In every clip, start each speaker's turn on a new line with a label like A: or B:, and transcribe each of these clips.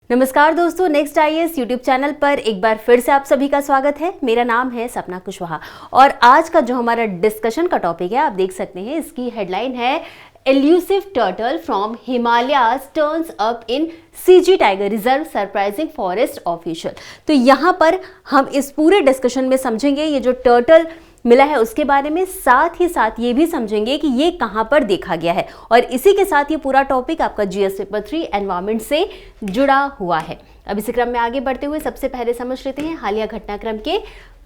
A: नमस्कार दोस्तों, next IAS YouTube channel पर एक बार फिर से आप सभी का स्वागत है। मेरा नाम है सपना कुशवाहा और आज का जो हमारा डिस्कशन का टॉपिक है आप देख सकते हैं, इसकी हेडलाइन है elusive turtle from Himalayas turns up in CG tiger reserve surprising forest official. तो यहाँ पर हम इस पूरे डिस्कशन में समझेंगे ये जो टर्टल मिला है उसके बारे में, साथ ही साथ ये भी समझेंगे कि ये कहां पर देखा गया है और इसी के साथ ये पूरा टॉपिक आपका जीएस पेपर 3 एनवायरमेंट से जुड़ा हुआ है। अब इसी क्रम में आगे बढ़ते हुए सबसे पहले समझ लेते हैं हालिया घटनाक्रम के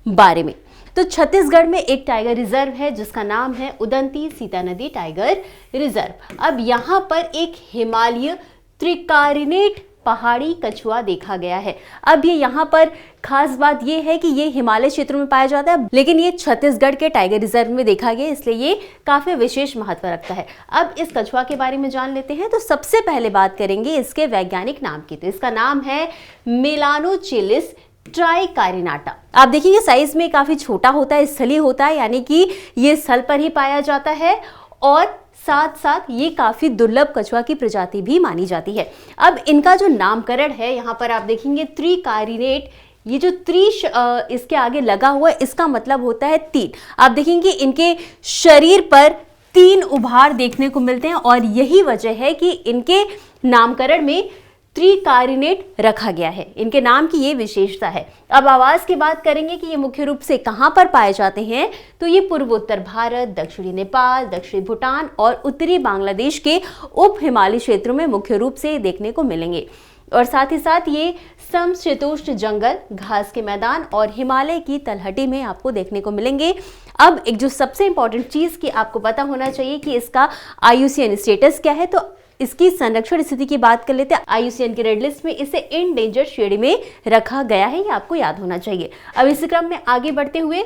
A: बारे में। तो छत्तीसगढ़ में एक टाइगर रिजर्व है जिसका नाम है उदंती सीता नदी टाइगर रिजर्व। अब यहाँ पर एक हिमालय त्रिकारिनेट पहाड़ी कछुआ देखा गया है। अब ये यहाँ पर खास बात ये है कि ये हिमालय क्षेत्रों में पाया जाता है, लेकिन ये छत्तीसगढ़ के टाइगर रिजर्व में देखा गया, इसलिए ये काफी विशेष महत्व रखता है। अब इस कछुआ के बारे में जान लेते हैं। तो सबसे पहले बात करेंगे इसके वैज्ञानिक नाम की। तो इसका नाम है मेलानोचिलिस ट्राइकारिनाटा। आप देखिए साइज में काफी छोटा होता है, स्थलीय होता है, यानी कि ये स्थल पर ही पाया जाता है और साथ साथ ये काफी दुर्लभ कछुआ की प्रजाति भी मानी जाती है। अब इनका जो नामकरण है यहाँ पर आप देखेंगे त्रिकारिनेट, ये जो इसके आगे लगा हुआ है इसका मतलब होता है 3। आप देखेंगे इनके शरीर पर 3 उभार देखने को मिलते हैं और यही वजह है कि इनके नामकरण में त्रिकारिनेट रखा गया है। इनके नाम की ये विशेषता है। अब आवाज की बात करेंगे कि ये मुख्य रूप से कहां पर पाए जाते हैं। तो ये पूर्वोत्तर भारत, दक्षिणी नेपाल, दक्षिणी भूटान और उत्तरी बांग्लादेश के उप हिमालयी क्षेत्रों में मुख्य रूप से देखने को मिलेंगे। और साथ ही साथ ये समशीतोष्ण जंगल, घास के मैदान और हिमालय की तलहटी में आपको देखने को मिलेंगे। अब एक जो सबसे इंपॉर्टेंट चीज की आपको पता होना चाहिए कि इसका IUCN स्टेटस क्या है। तो इसकी संरक्षण स्थिति की बात कर लेते हैं। IUCN की रेड लिस्ट में इसे इंडेंजर्ड श्रेणी में रखा गया है, ये आपको याद होना चाहिए। अब इस क्रम में आगे बढ़ते हुए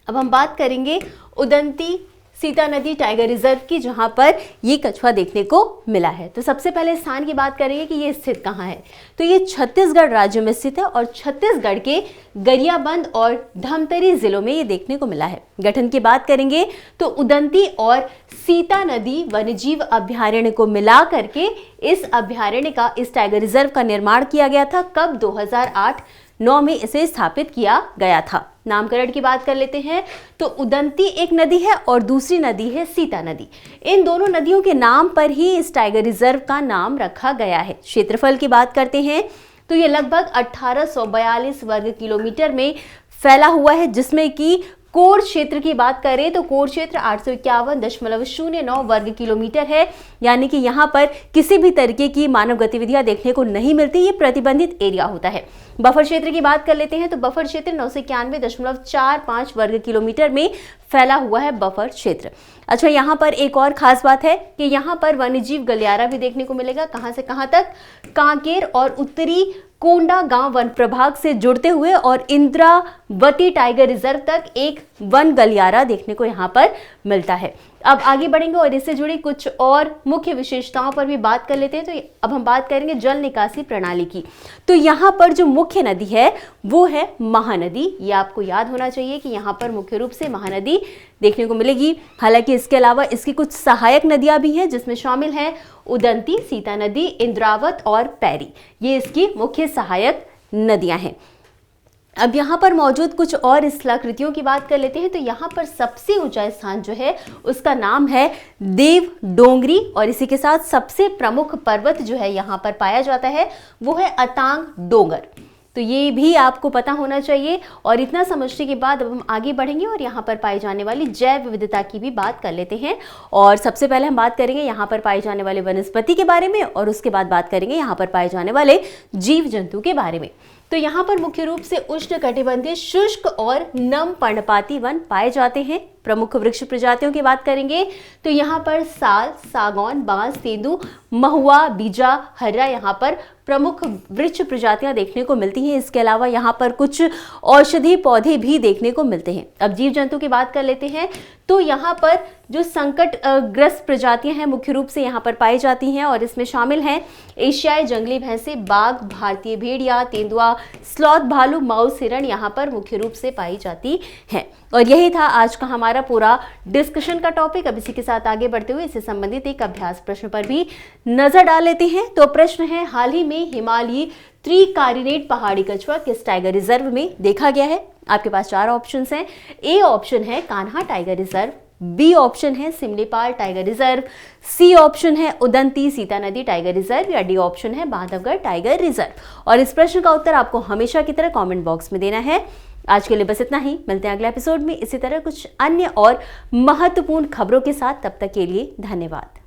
A: अब हम बात करेंगे उदंती सीता नदी टाइगर रिजर्व की, जहां पर ये कछुआ देखने को मिला है। तो सबसे पहले स्थान की बात करेंगे कि ये स्थित कहां है। तो ये छत्तीसगढ़ राज्य में स्थित है और छत्तीसगढ़ के गरियाबंद और धमतरी जिलों में ये देखने को मिला है। गठन की बात करेंगे तो उदंती और सीता नदी वन्यजीव अभ्यारण्य को मिला करके इस अभ्यारण्य का, इस टाइगर रिजर्व का निर्माण किया गया था। कब? 2008-9 में इसे स्थापित किया गया था। नामकरण की बात कर लेते हैं तो उदंती एक नदी है और दूसरी नदी है सीता नदी। इन दोनों नदियों के नाम पर ही इस टाइगर रिजर्व का नाम रखा गया है। क्षेत्रफल की बात करते हैं तो ये लगभग 1842 वर्ग किलोमीटर में फैला हुआ है, जिसमें कि कोर क्षेत्र की बात करें तो कोर क्षेत्र 851.09 वर्ग किलोमीटर है, यानी कि यहाँ पर किसी भी तरीके की मानव गतिविधियां देखने को नहीं मिलती, ये प्रतिबंधित एरिया होता है। बफर क्षेत्र की बात कर लेते हैं तो बफर क्षेत्र 991.45 वर्ग किलोमीटर में फैला हुआ है बफर क्षेत्र। अच्छा, यहाँ पर एक और खास बात है कि यहाँ पर वन्यजीव गलियारा भी देखने को मिलेगा। कहाँ से कहाँ तक? कांकेर और उत्तरी कोंडा गांव वन प्रभाग से जुड़ते हुए और इंद्रावती टाइगर रिजर्व तक एक वन गलियारा देखने को यहाँ पर मिलता है। अब आगे बढ़ेंगे और इससे जुड़ी कुछ और मुख्य विशेषताओं पर भी बात कर लेते हैं। तो अब हम बात करेंगे जल निकासी प्रणाली की। तो यहाँ पर जो मुख्य नदी है वो है महानदी। ये आपको याद होना चाहिए कि यहाँ पर मुख्य रूप से महानदी देखने को मिलेगी। हालांकि इसके अलावा इसकी कुछ सहायक नदियां भी हैं, जिसमें शामिल है उदंती, सीता नदी, इंद्रावत और पैरी। ये इसकी मुख्य सहायक नदियां हैं। अब यहाँ पर मौजूद कुछ और स्थलाकृतियों की बात कर लेते हैं। तो यहाँ पर सबसे ऊंचा स्थान जो है उसका नाम है देव डोंगरी और इसी के साथ सबसे प्रमुख पर्वत जो है यहाँ पर पाया जाता है वो है अतांग डोंगर। तो ये भी आपको पता होना चाहिए। और इतना समझने के बाद अब हम आगे बढ़ेंगे और यहाँ पर पाई जाने वाली जैव विविधता की भी बात कर लेते हैं। और सबसे पहले हम बात करेंगे यहाँ पर पाए जाने वाले वनस्पति के बारे में और उसके बाद बात करेंगे यहाँ पर पाए जाने वाले जीव जंतु के बारे में। तो यहाँ पर मुख्य रूप से उष्णकटिबंधीय शुष्क और नम पर्णपाती वन पाए जाते हैं। प्रमुख वृक्ष प्रजातियों की बात करेंगे तो यहाँ पर साल, सागौन, बांस, तेंदू, महुआ, बीजा, हर्रा यहाँ पर प्रमुख वृक्ष प्रजातियां देखने को मिलती हैं। इसके अलावा यहाँ पर कुछ औषधि पौधे भी देखने को मिलते हैं। अब जीव जंतु की बात कर लेते हैं तो यहाँ पर जो संकट ग्रस्त प्रजातियां हैं मुख्य रूप से यहाँ पर पाई जाती हैं और इसमें शामिल हैं एशियाई जंगली भैंसे, बाघ, भारतीय भेड़िया, तेंदुआ, स्लॉथ, भालू, माउस, हिरण यहाँ पर मुख्य रूप से पाई जाती है। और यही था आज का हमारा पूरा डिस्कशन का टॉपिक। अब इसी के साथ आगे बढ़ते हुए इससे संबंधित एक अभ्यास प्रश्न पर भी नजर डाल लेते हैं। तो प्रश्न है, हाल ही में हिमालयी त्रिकारिनेट पहाड़ी कछुआ किस टाइगर रिजर्व में देखा गया है? आपके पास 4 ऑप्शंस हैं। ए ऑप्शन है Kanha tiger reserve, B option है Similipal tiger reserve, C option है उदंती सीता नदी टाइगर रिजर्व, या डी ऑप्शन है बांधवगढ़ टाइगर रिजर्व। और इस प्रश्न का उत्तर आपको हमेशा की तरह कमेंट बॉक्स में देना है। आज के लिए बस इतना ही, मिलते हैं अगले एपिसोड में इसी तरह कुछ अन्य और महत्वपूर्ण खबरों के साथ। तब तक के लिए धन्यवाद।